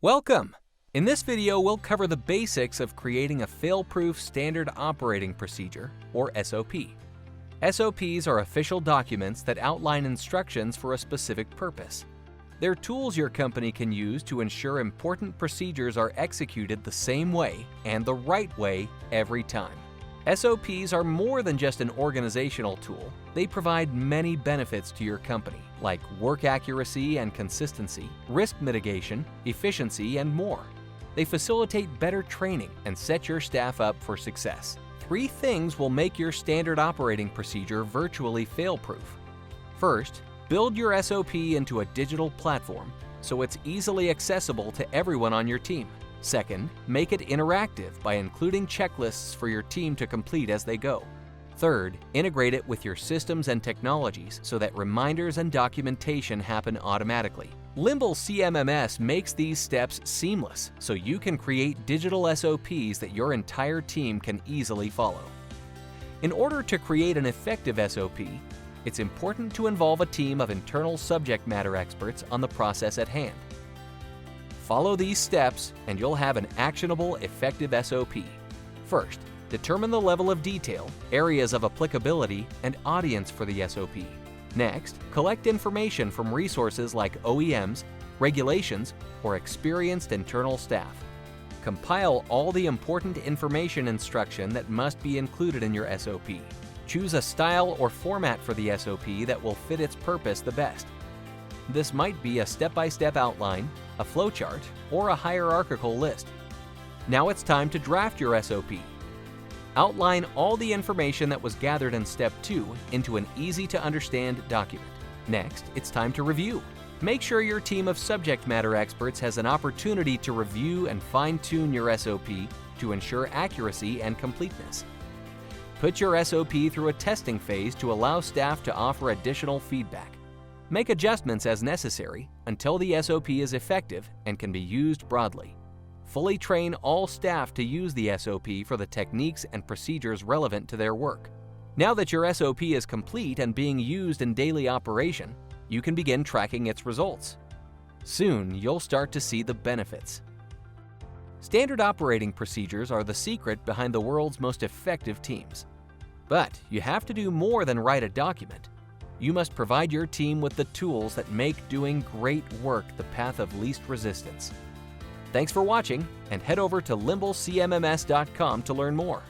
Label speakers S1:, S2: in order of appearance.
S1: Welcome! In this video, we'll cover the basics of creating a fail-proof standard operating procedure, or SOP. SOPs are official documents that outline instructions for a specific purpose. They're tools your company can use to ensure important procedures are executed the same way and the right way every time. SOPs are more than just an organizational tool. They provide many benefits to your company, like work accuracy and consistency, risk mitigation, efficiency, and more. They facilitate better training and set your staff up for success. 3 things will make your standard operating procedure virtually fail-proof. First, build your SOP into a digital platform so it's easily accessible to everyone on your team. Second, make it interactive by including checklists for your team to complete as they go. Third, integrate it with your systems and technologies so that reminders and documentation happen automatically. Limble CMMS makes these steps seamless so you can create digital SOPs that your entire team can easily follow. In order to create an effective SOP, it's important to involve a team of internal subject matter experts on the process at hand. Follow these steps and you'll have an actionable, effective SOP. First, determine the level of detail, areas of applicability, and audience for the SOP. Next, collect information from resources like OEMs, regulations, or experienced internal staff. Compile all the important information instruction that must be included in your SOP. Choose a style or format for the SOP that will fit its purpose the best. This might be a step-by-step outline, a flowchart, or a hierarchical list. Now it's time to draft your SOP. Outline all the information that was gathered in Step 2 into an easy-to-understand document. Next, it's time to review. Make sure your team of subject matter experts has an opportunity to review and fine-tune your SOP to ensure accuracy and completeness. Put your SOP through a testing phase to allow staff to offer additional feedback. Make adjustments as necessary until the SOP is effective and can be used broadly. Fully train all staff to use the SOP for the techniques and procedures relevant to their work. Now that your SOP is complete and being used in daily operation, you can begin tracking its results. Soon, you'll start to see the benefits. Standard operating procedures are the secret behind the world's most effective teams. But you have to do more than write a document. You must provide your team with the tools that make doing great work the path of least resistance. Thanks for watching, and head over to limblecmms.com to learn more.